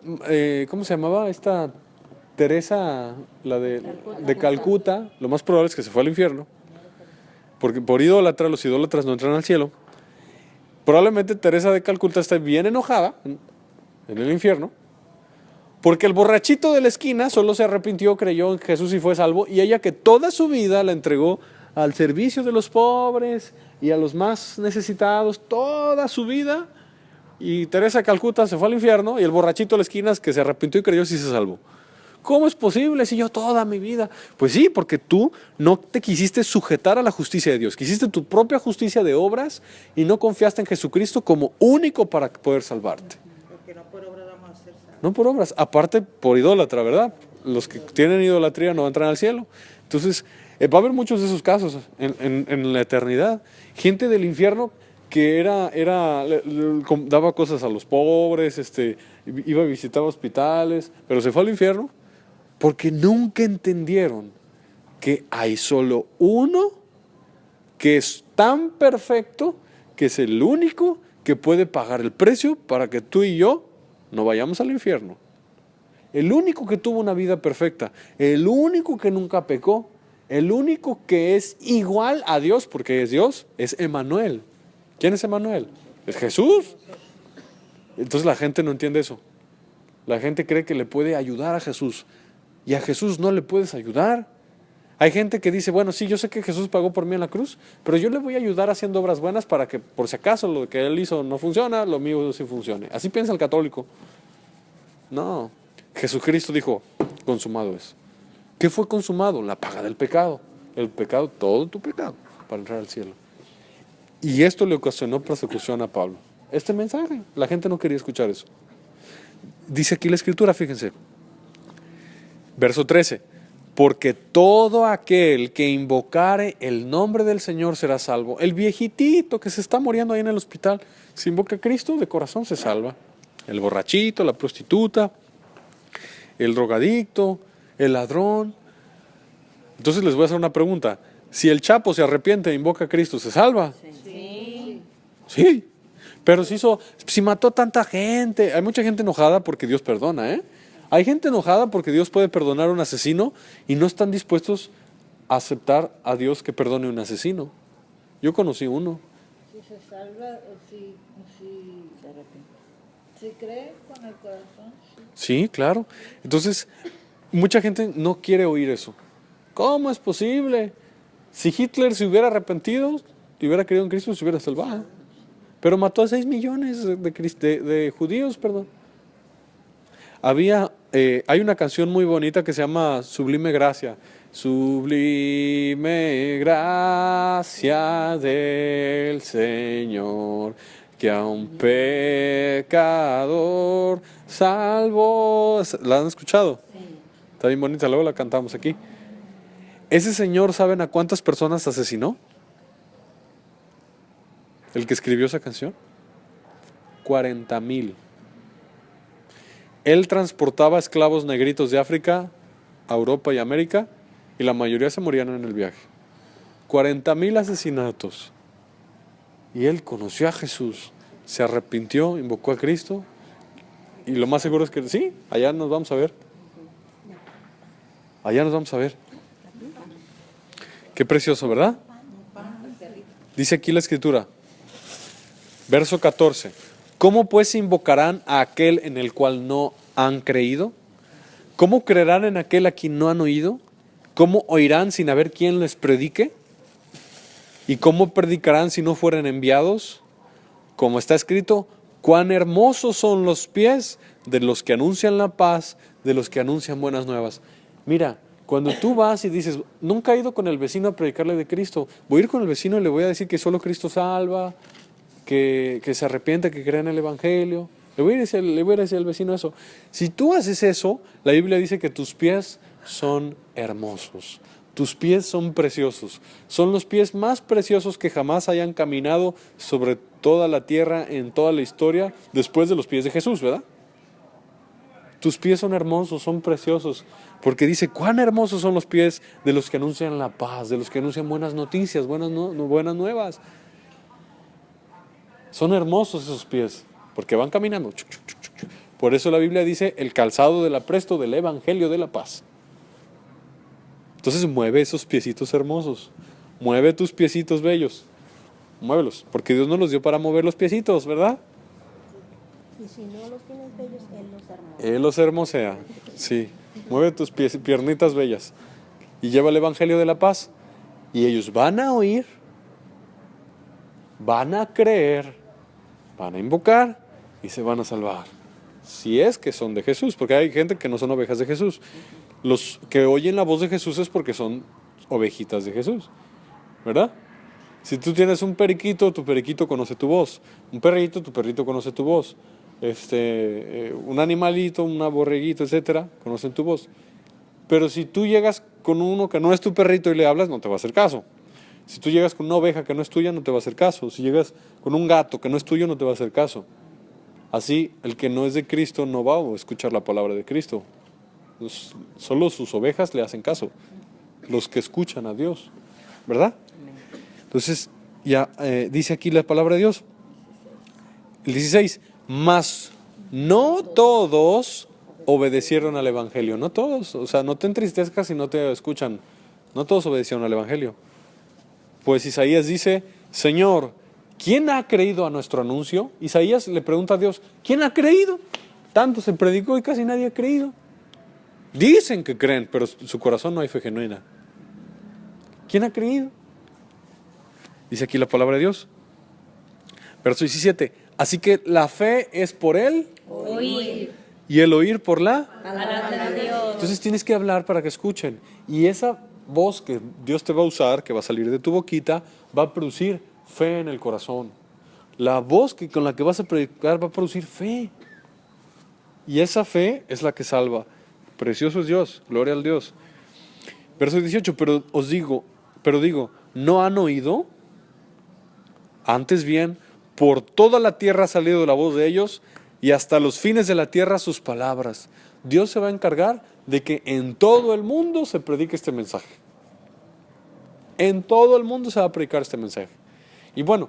¿cómo se llamaba? Esta Teresa, la de Calcuta, lo más probable es que se fue al infierno. Porque por idólatra, los idólatras no entran al cielo. Probablemente Teresa de Calcuta está bien enojada en el infierno. Porque el borrachito de la esquina solo se arrepintió, creyó en Jesús y fue salvo. Y ella que toda su vida la entregó al servicio de los pobres y a los más necesitados, toda su vida. Y Teresa de Calcuta se fue al infierno y el borrachito de la esquina que se arrepintió y creyó sí se salvó. ¿Cómo es posible si yo toda mi vida? Pues sí, porque tú no te quisiste sujetar a la justicia de Dios. Quisiste tu propia justicia de obras y no confiaste en Jesucristo como único para poder salvarte. Porque no por obras vamos a ser salvos. No por obras, aparte por idólatra, ¿verdad? Los que tienen idolatría no entran al cielo. Entonces, va a haber muchos de esos casos en la eternidad. Gente del infierno que daba cosas a los pobres, iba a visitar hospitales, pero se fue al infierno porque nunca entendieron que hay solo uno que es tan perfecto, que es el único que puede pagar el precio para que tú y yo no vayamos al infierno. El único que tuvo una vida perfecta, el único que nunca pecó, el único que es igual a Dios, porque es Dios, es Emmanuel. ¿Quién es Emmanuel? Es Jesús. Entonces la gente no entiende eso. La gente cree que le puede ayudar a Jesús. Y a Jesús no le puedes ayudar. Hay gente que dice, bueno, sí, yo sé que Jesús pagó por mí en la cruz, pero yo le voy a ayudar haciendo obras buenas para que, por si acaso, lo que Él hizo no funciona, lo mío sí funcione. Así piensa el católico. No. Jesucristo dijo, consumado es. ¿Qué fue consumado? La paga del pecado. El pecado, todo tu pecado, para entrar al cielo. Y esto le ocasionó persecución a Pablo. Este mensaje, la gente no quería escuchar eso. Dice aquí la Escritura, fíjense. Verso 13. Porque todo aquel que invocare el nombre del Señor será salvo. El viejitito que se está muriendo ahí en el hospital, si invoca a Cristo, de corazón se salva. El borrachito, la prostituta, el drogadicto, el ladrón. Entonces les voy a hacer una pregunta. Si el Chapo se arrepiente e invoca a Cristo, ¿se salva? Sí. Sí. Pero si mató tanta gente. Hay mucha gente enojada porque Dios perdona, ¿eh? Hay gente enojada porque Dios puede perdonar a un asesino y no están dispuestos a aceptar a Dios que perdone a un asesino. Yo conocí uno se salva si cree con el corazón. Sí, claro. Entonces, mucha gente no quiere oír eso. ¿Cómo es posible? Si Hitler se hubiera arrepentido y hubiera creído en Cristo, se hubiera salvado. Pero mató a 6 millones de judíos, perdón. Hay una canción muy bonita que se llama Sublime Gracia. Sublime gracia del Señor, que a un pecador salvó. ¿La han escuchado? Sí. Está bien bonita, luego la cantamos aquí. Ese Señor, ¿saben a cuántas personas asesinó? El que escribió esa canción. 40,000. Él transportaba esclavos negritos de África a Europa y América, y la mayoría se morían en el viaje. 40,000 asesinatos. Y él conoció a Jesús, se arrepintió, invocó a Cristo, y lo más seguro es que sí, allá nos vamos a ver. Allá nos vamos a ver. Qué precioso, ¿verdad? Dice aquí la Escritura, verso 14. ¿Cómo pues invocarán a aquel en el cual no han creído? ¿Cómo creerán en aquel a quien no han oído? ¿Cómo oirán sin haber quien les predique? ¿Y cómo predicarán si no fueren enviados? Como está escrito, cuán hermosos son los pies de los que anuncian la paz, de los que anuncian buenas nuevas. Mira, cuando tú vas y dices, nunca he ido con el vecino a predicarle de Cristo, voy a ir con el vecino y le voy a decir que solo Cristo salva, que se arrepienta, que crea en el Evangelio. Le voy a decir al vecino eso. Si tú haces eso, la Biblia dice que tus pies son hermosos. Tus pies son preciosos. Son los pies más preciosos que jamás hayan caminado sobre toda la tierra en toda la historia, después de los pies de Jesús, ¿verdad? Tus pies son hermosos, son preciosos. Porque dice, cuán hermosos son los pies de los que anuncian la paz, de los que anuncian buenas noticias, buenas nuevas. Son hermosos esos pies, porque van caminando. Por eso la Biblia dice, el calzado del apresto del Evangelio de la paz. Entonces mueve esos piecitos hermosos, mueve tus piecitos bellos, muévelos, porque Dios nos los dio para mover los piecitos, ¿verdad? Y si no los tienes bellos, Él los hermosa. Él los hermosea, sí. Mueve tus piernitas bellas y lleva el Evangelio de la paz. Y ellos van a oír, van a creer, van a invocar y se van a salvar. Si es que son de Jesús, porque hay gente que no son ovejas de Jesús. Los que oyen la voz de Jesús es porque son ovejitas de Jesús, ¿verdad? Si tú tienes un periquito, tu periquito conoce tu voz. Un perrito, tu perrito conoce tu voz. Un animalito, un borreguito, etcétera, conocen tu voz. Pero si tú llegas con uno que no es tu perrito y le hablas, no te va a hacer caso. Si tú llegas con una oveja que no es tuya, no te va a hacer caso. Si llegas con un gato que no es tuyo, no te va a hacer caso. Así, el que no es de Cristo no va a escuchar la palabra de Cristo. Solo sus ovejas le hacen caso. Los que escuchan a Dios, ¿verdad? Entonces, ya dice aquí la palabra de Dios. El 16, mas no todos obedecieron al Evangelio. No todos, o sea, no te entristezcas si no te escuchan. No todos obedecieron al Evangelio. Pues Isaías dice, Señor, ¿quién ha creído a nuestro anuncio? Isaías le pregunta a Dios, ¿quién ha creído? Tanto se predicó y casi nadie ha creído. Dicen que creen, pero en su corazón no hay fe genuina. ¿Quién ha creído? Dice aquí la palabra de Dios. Verso 17. Así que la fe es por el Oír. y el oír por la Palabra de Dios. Entonces tienes que hablar para que escuchen. Y esa voz que Dios te va a usar, que va a salir de tu boquita, va a producir fe en el corazón. La voz con la que vas a predicar va a producir fe. Y esa fe es la que salva. Precioso es Dios, gloria al Dios. Verso 18, pero digo, ¿no han oído? Antes bien, por toda la tierra ha salido la voz de ellos y hasta los fines de la tierra sus palabras. Dios se va a encargar de que en todo el mundo se predique este mensaje. En todo el mundo se va a predicar este mensaje. Y bueno,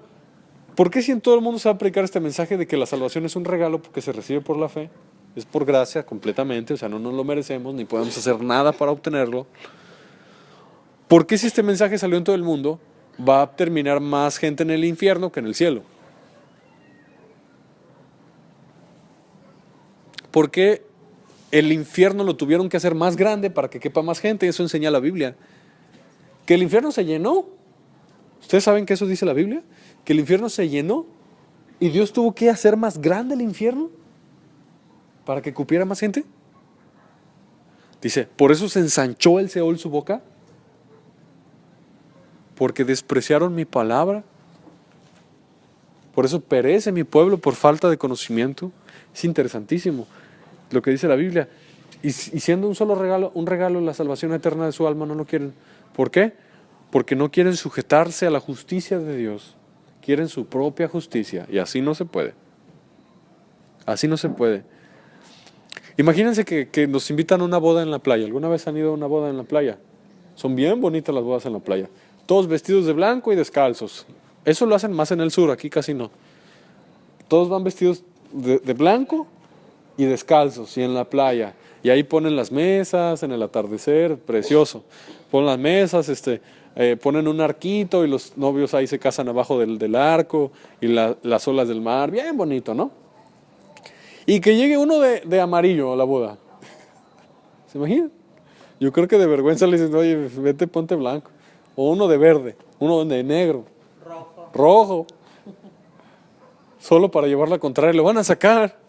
¿por qué si en todo el mundo se va a predicar este mensaje de que la salvación es un regalo porque se recibe por la fe? Es por gracia completamente, o sea, no nos lo merecemos ni podemos hacer nada para obtenerlo. ¿Por qué si este mensaje salió en todo el mundo? va a terminar más gente en el infierno que en el cielo. ¿Por qué el infierno lo tuvieron que hacer más grande para que quepa más gente? Eso enseña la Biblia. Que el infierno se llenó. ¿Ustedes saben que eso dice la Biblia? Que el infierno se llenó y Dios tuvo que hacer más grande el infierno para que cupiera más gente. Dice, por eso se ensanchó el Seol su boca, porque despreciaron mi palabra. Por eso perece mi pueblo por falta de conocimiento. Es interesantísimo lo que dice la Biblia. Y siendo un solo regalo, la salvación eterna de su alma, no lo quieren. ¿Por qué? Porque no quieren sujetarse a la justicia de Dios. Quieren su propia justicia. Y así no se puede. Así no se puede. Imagínense que nos invitan a una boda en la playa. ¿Alguna vez han ido a una boda en la playa? Son bien bonitas las bodas en la playa. Todos vestidos de blanco y descalzos. Eso lo hacen más en el sur, aquí casi no. Todos van vestidos de blanco y descalzos y en la playa. Y ahí ponen las mesas en el atardecer, precioso. Ponen las mesas, ponen un arquito y los novios ahí se casan abajo del arco y las olas del mar. Bien bonito, ¿no? Y que llegue uno de amarillo a la boda. ¿Se imaginan? Yo creo que de vergüenza le dicen, oye, vete, ponte blanco. O uno de verde, uno de negro. Rojo. Solo para llevar la contraria. Lo van a sacar.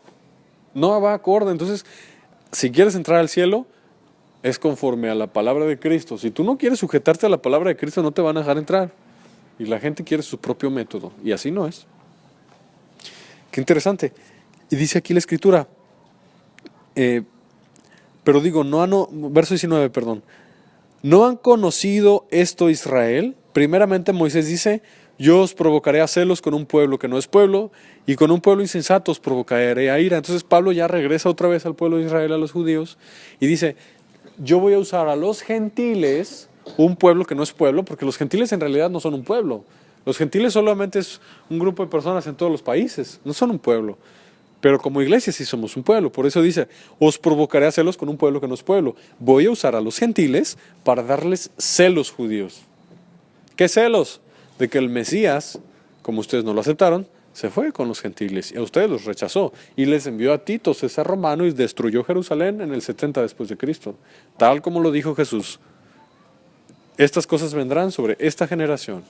No va acorde. Entonces, si quieres entrar al cielo, es conforme a la palabra de Cristo. Si tú no quieres sujetarte a la palabra de Cristo, no te van a dejar entrar. Y la gente quiere su propio método. Y así no es. Qué interesante. Y dice aquí la Escritura, pero digo, verso 19, perdón. ¿No han conocido esto Israel? Primeramente Moisés dice, yo os provocaré a celos con un pueblo que no es pueblo, y con un pueblo insensato os provocaré a ira. Entonces Pablo ya regresa otra vez al pueblo de Israel, a los judíos, y dice, yo voy a usar a los gentiles, un pueblo que no es pueblo, porque los gentiles en realidad no son un pueblo. Los gentiles solamente es un grupo de personas en todos los países, no son un pueblo. Pero como iglesia sí somos un pueblo. Por eso dice, os provocaré a celos con un pueblo que no es pueblo. Voy a usar a los gentiles para darles celos judíos. ¿Qué celos? De que el Mesías, como ustedes no lo aceptaron, se fue con los gentiles y a ustedes los rechazó. Y les envió a Tito, César romano, y destruyó Jerusalén en el 70 después de Cristo. Tal como lo dijo Jesús. Estas cosas vendrán sobre esta generación.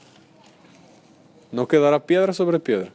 No quedará piedra sobre piedra.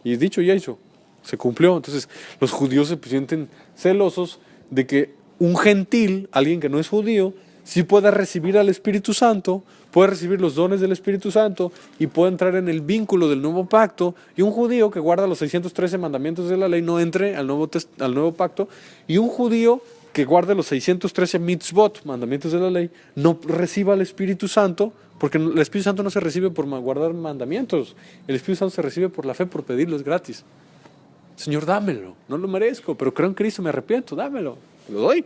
Y dicho y hecho. Se cumplió. Entonces los judíos se sienten celosos de que un gentil, alguien que no es judío, sí pueda recibir al Espíritu Santo, puede recibir los dones del Espíritu Santo y puede entrar en el vínculo del nuevo pacto, y un judío que guarda los 613 mandamientos de la ley no entre al nuevo pacto, y un judío que guarde los 613 mitzvot, mandamientos de la ley, no reciba el Espíritu Santo, porque el Espíritu Santo no se recibe por guardar mandamientos, el Espíritu Santo se recibe por la fe, por pedirlo, es gratis. Señor, dámelo, no lo merezco, pero creo en Cristo, me arrepiento, dámelo, lo doy.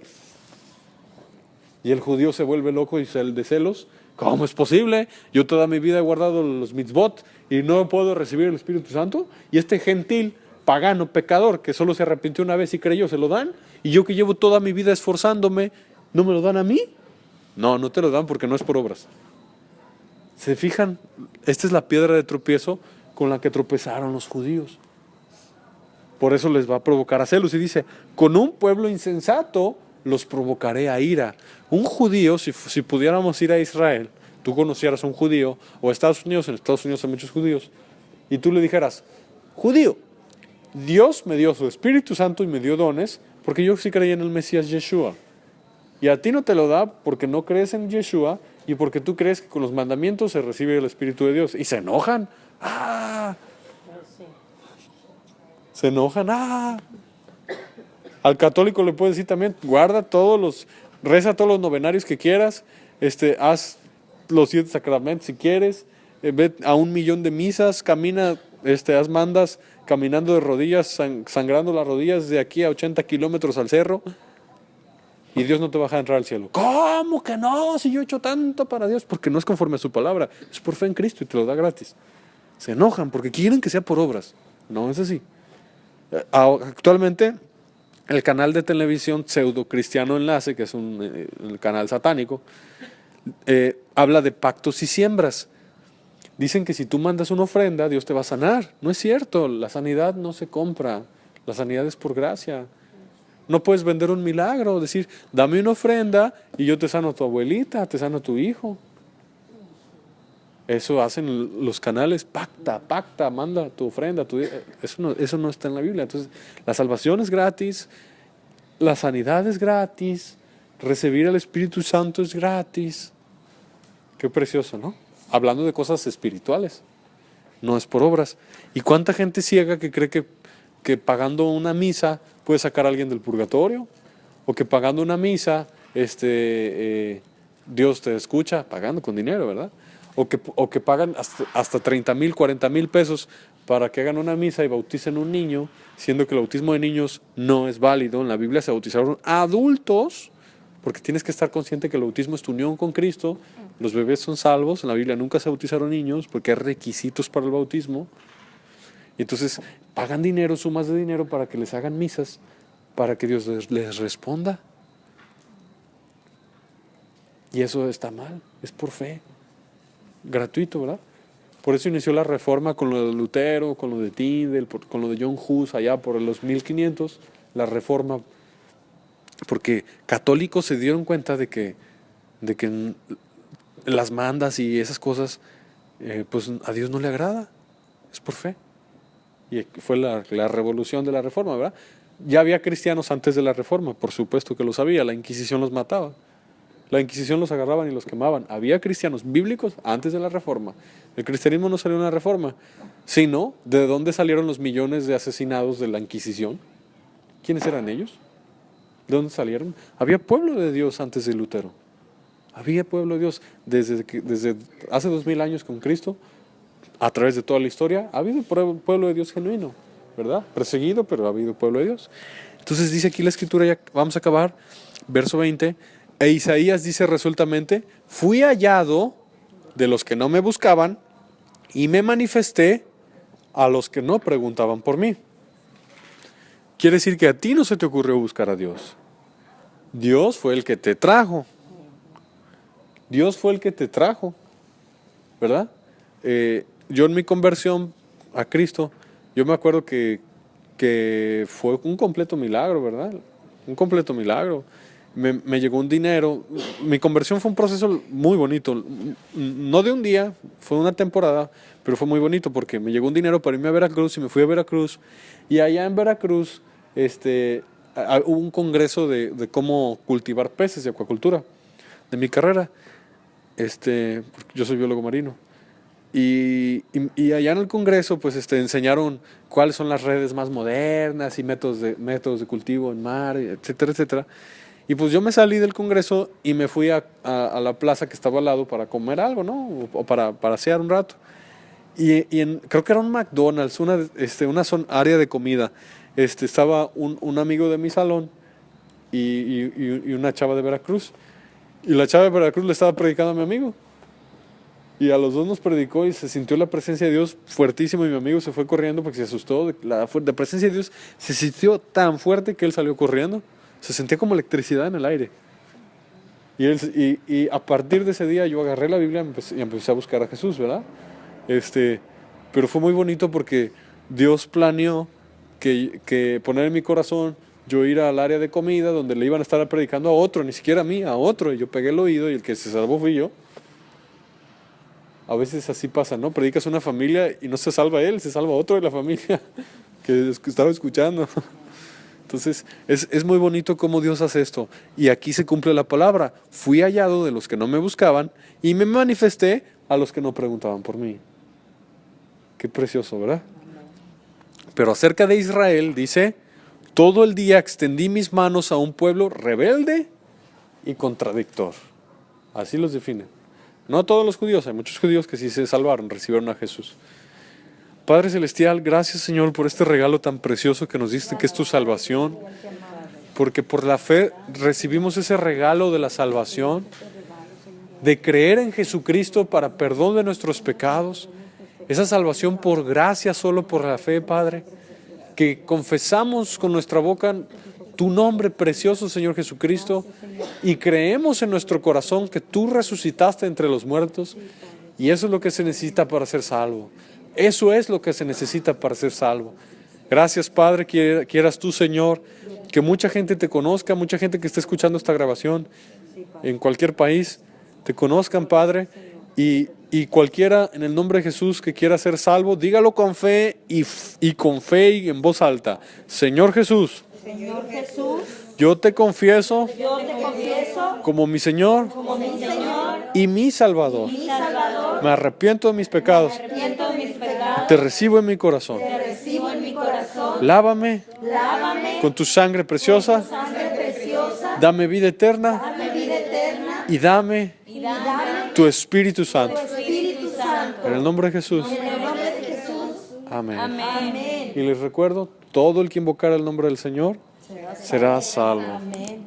Y el judío se vuelve loco y de celos. ¿Cómo es posible? Yo toda mi vida he guardado los mitzvot y no puedo recibir el Espíritu Santo. Y este gentil, pagano, pecador, que solo se arrepintió una vez y creyó, ¿se lo dan? Y yo que llevo toda mi vida esforzándome, ¿no me lo dan a mí? No, no te lo dan porque no es por obras. ¿Se fijan? Esta es la piedra de tropiezo con la que tropezaron los judíos. Por eso les va a provocar a celos. Y dice, con un pueblo insensato los provocaré a ira. Un judío, si pudiéramos ir a Israel, tú conocieras a un judío, o a Estados Unidos, en Estados Unidos hay muchos judíos, y tú le dijeras, judío, Dios me dio su Espíritu Santo y me dio dones, porque yo sí creí en el Mesías Yeshua. Y a ti no te lo da porque no crees en Yeshua y porque tú crees que con los mandamientos se recibe el Espíritu de Dios. Y se enojan. ¡Ah! Se enojan, Al católico le puedes decir también, reza todos los novenarios que quieras, haz los 7 sacramentos si quieres, ve a 1,000,000 de misas, camina, haz mandas caminando de rodillas, sangrando las rodillas de aquí a 80 kilómetros al cerro, y Dios no te va a dejar entrar al cielo. ¿Cómo que no? Si yo he hecho tanto para Dios, porque no es conforme a su palabra, es por fe en Cristo y te lo da gratis. Se enojan porque quieren que sea por obras. No es así. Actualmente el canal de televisión Pseudo Cristiano Enlace, que es un canal satánico, habla de pactos y siembras. Dicen que si tú mandas una ofrenda, Dios te va a sanar. No es cierto, la sanidad no se compra, la sanidad es por gracia. No puedes vender un milagro, decir, dame una ofrenda y yo te sano a tu abuelita, te sano a tu hijo. Eso hacen los canales, pacta, manda tu ofrenda. Eso no está en la Biblia. Entonces, la salvación es gratis, la sanidad es gratis, recibir al Espíritu Santo es gratis. Qué precioso, ¿no? Hablando de cosas espirituales, no es por obras. ¿Y cuánta gente ciega que cree que pagando una misa puede sacar a alguien del purgatorio? O que pagando una misa Dios te escucha, pagando con dinero, ¿verdad? O que pagan hasta 30,000, 40,000 pesos para que hagan una misa y bauticen un niño, siendo que el bautismo de niños no es válido. En la Biblia se bautizaron adultos, porque tienes que estar consciente que el bautismo es tu unión con Cristo. Los bebés son salvos, en la Biblia nunca se bautizaron niños, porque hay requisitos para el bautismo. Y entonces pagan dinero, sumas de dinero para que les hagan misas, para que Dios les responda. Y eso está mal, es por fe. Gratuito, ¿verdad? Por eso inició la reforma con lo de Lutero, con lo de Tyndale, con lo de John Hus, allá por los 1500, la reforma, porque católicos se dieron cuenta de que las mandas y esas cosas, pues a Dios no le agrada, es por fe. Y fue la revolución de la reforma, ¿verdad? Ya había cristianos antes de la reforma, por supuesto que lo sabía, la Inquisición los mataba. La Inquisición los agarraban y los quemaban. Había cristianos bíblicos antes de la reforma. El cristianismo no salió en la reforma, sino de dónde salieron los millones de asesinados de la Inquisición. ¿Quiénes eran ellos? ¿De dónde salieron? Había pueblo de Dios antes de Lutero. Había pueblo de Dios desde hace 2000 años con Cristo, a través de toda la historia. Ha habido pueblo de Dios genuino, ¿verdad? Perseguido, pero ha habido pueblo de Dios. Entonces dice aquí la Escritura, ya vamos a acabar, verso 20. E Isaías dice resueltamente, fui hallado de los que no me buscaban y me manifesté a los que no preguntaban por mí. Quiere decir que a ti no se te ocurrió buscar a Dios. Dios fue el que te trajo. Dios fue el que te trajo, ¿verdad? Yo en mi conversión a Cristo, yo me acuerdo que fue un completo milagro, ¿verdad? Un completo milagro. Me llegó un dinero. Mi conversión fue un proceso muy bonito. No de un día, fue una temporada, pero fue muy bonito porque me llegó un dinero para irme a Veracruz y me fui a Veracruz. Y allá en Veracruz hubo un congreso de cómo cultivar peces de acuacultura, de mi carrera. Porque yo soy biólogo marino. Y allá en el congreso pues enseñaron cuáles son las redes más modernas y métodos de cultivo en mar, etcétera, etcétera. Y pues yo me salí del congreso y me fui a la plaza que estaba al lado para comer algo, ¿no? O para asear un rato. Y creo que era un McDonald's, una área de comida. Estaba un amigo de mi salón y una chava de Veracruz. Y la chava de Veracruz le estaba predicando a mi amigo. Y a los dos nos predicó y se sintió la presencia de Dios fuertísimo y mi amigo se fue corriendo porque se asustó. La presencia de Dios se sintió tan fuerte que él salió corriendo. Se sentía como electricidad en el aire. Y a partir de ese día yo agarré la Biblia y empecé a buscar a Jesús, ¿verdad? Pero fue muy bonito porque Dios planeó que poner en mi corazón yo ir al área de comida donde le iban a estar predicando a otro, ni siquiera a mí, a otro. Y yo pegué el oído y el que se salvó fui yo. A veces así pasa, ¿no? Predicas a una familia y no se salva él, se salva otro de la familia que estaba escuchando. Entonces, es muy bonito cómo Dios hace esto. Y aquí se cumple la palabra. Fui hallado de los que no me buscaban y me manifesté a los que no preguntaban por mí. Qué precioso, ¿verdad? Pero acerca de Israel, dice, todo el día extendí mis manos a un pueblo rebelde y contradictor. Así los define. No todos los judíos, hay muchos judíos que sí se salvaron, recibieron a Jesús. Padre Celestial, gracias Señor por este regalo tan precioso que nos diste, que es tu salvación, porque por la fe recibimos ese regalo de la salvación, de creer en Jesucristo para perdón de nuestros pecados, esa salvación por gracia, solo por la fe, Padre, que confesamos con nuestra boca tu nombre precioso, Señor Jesucristo, y creemos en nuestro corazón que tú resucitaste entre los muertos Y eso es lo que se necesita para ser salvo. Eso es lo que se necesita para ser salvo. Gracias, Padre, quieras tú, Señor, que mucha gente te conozca, mucha gente que esté escuchando esta grabación en cualquier país, te conozcan, Padre, y cualquiera en el nombre de Jesús que quiera ser salvo, dígalo con fe y con fe y en voz alta. Señor Jesús, Señor Jesús, yo te confieso yo te confieso como mi Señor como mi Señor y mi Salvador. y mi Salvador. Me arrepiento de mis pecados, Arrepiento de mis pecados. te recibo en mi corazón. Te recibo en mi corazón. Lávame Lávame con tu sangre preciosa, sangre preciosa. dame vida eterna Dame vida eterna. y dame Y dame tu Espíritu Santo. tu Espíritu Santo. En el nombre de Jesús. En el nombre de Jesús. Amén. Amén. Y les recuerdo, todo el que invocara el nombre del Señor será salvo. Amén.